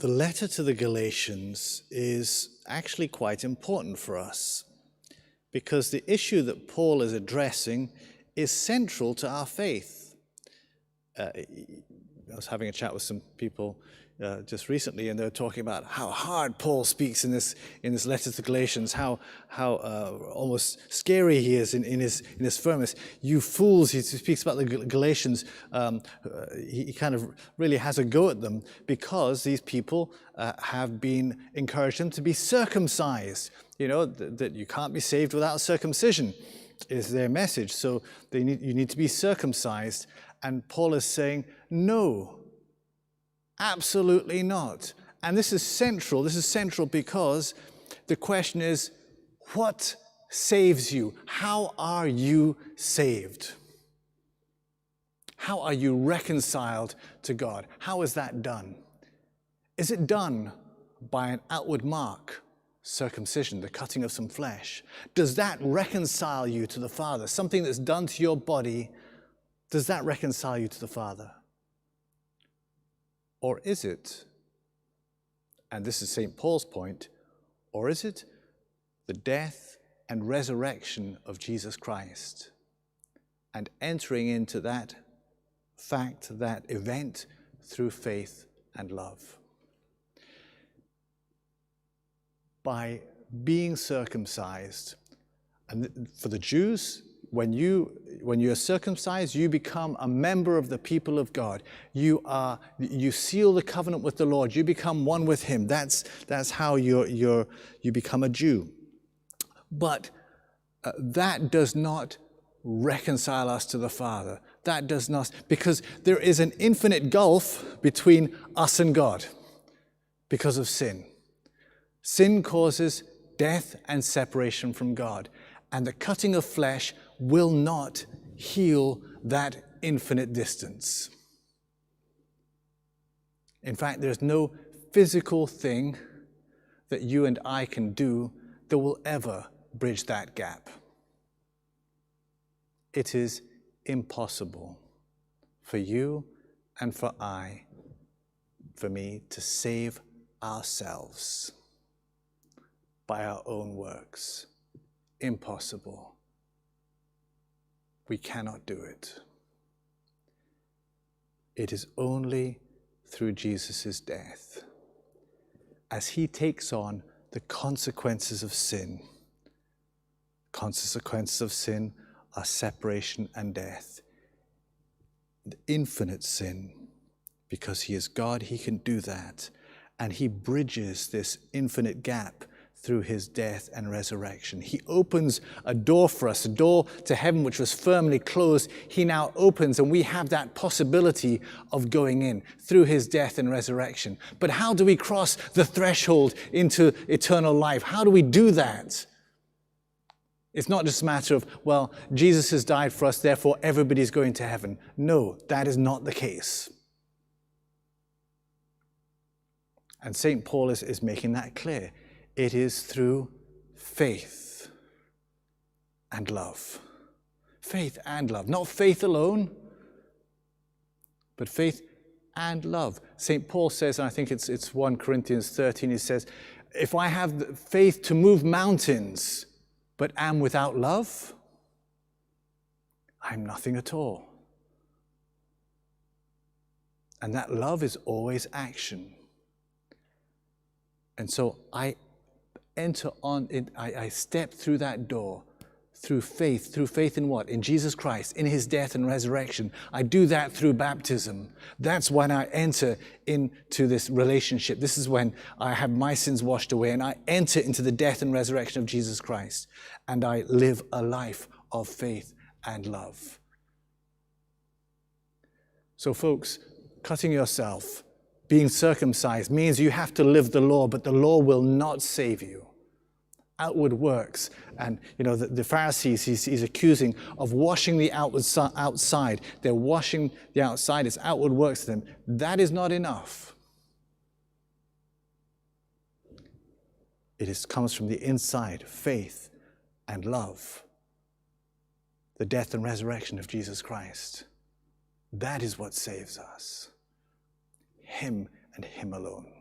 The letter to the Galatians is actually quite important for us because the issue that Paul is addressing is central to our faith. I was having a chat with some people just recently, and they were talking about how hard Paul speaks in this letter to Galatians, how almost scary he is in his firmness. You fools! He speaks about the Galatians. He kind of really has a go at them because these people have been encouraged them to be circumcised. You know that you can't be saved without circumcision is their message. So you need to be circumcised, and Paul is saying no. Absolutely not. And this is central. This is central because the question is, what saves you? How are you saved? How are you reconciled to God? How is that done? Is it done by an outward mark, circumcision, the cutting of some flesh? Does that reconcile you to the Father? Something that's done to your body, does that reconcile you to the Father? Or is it, and this is St. Paul's point, or is it the death and resurrection of Jesus Christ and entering into that fact, that event through faith and love? By being circumcised, and for the Jews, when you are circumcised, you become a member of the people of God. You seal the covenant with the Lord. You become one with Him. That's how you become a Jew. But that does not reconcile us to the Father. That does not, because there is an infinite gulf between us and God because of sin. Sin causes death and separation from God. And the cutting of flesh will not heal that infinite distance. In fact, there's no physical thing that you and I can do that will ever bridge that gap. It is impossible for you and for me to save ourselves by our own works. Impossible. We cannot do it. It is only through Jesus' death, as He takes on the consequences of sin. Consequences of sin are separation and death. The infinite sin, because He is God, He can do that. And He bridges this infinite gap through His death and resurrection. He opens a door for us, a door to heaven which was firmly closed. He now opens, and we have that possibility of going in through His death and resurrection. But how do we cross the threshold into eternal life? How do we do that? It's not just a matter of, well, Jesus has died for us, therefore everybody's going to heaven. No, that is not the case. And St. Paul is making that clear. It is through faith and love. Faith and love. Not faith alone, but faith and love. St. Paul says, and I think it's 1 Corinthians 13, he says, if I have faith to move mountains, but am without love, I'm nothing at all. And that love is always action. And so I enter on it, I step through that door, through faith in what? In Jesus Christ, in His death and resurrection. I do that through baptism. That's when I enter into this relationship. This is when I have my sins washed away and I enter into the death and resurrection of Jesus Christ. And I live a life of faith and love. So folks, cutting yourself, being circumcised means you have to live the law, but the law will not save you. Outward works, and the Pharisees he's accusing of washing the outside. They're washing the outside. It's outward works to them. That is not enough. It comes from the inside, faith and love. The death and resurrection of Jesus Christ. That is what saves us. Him and Him alone.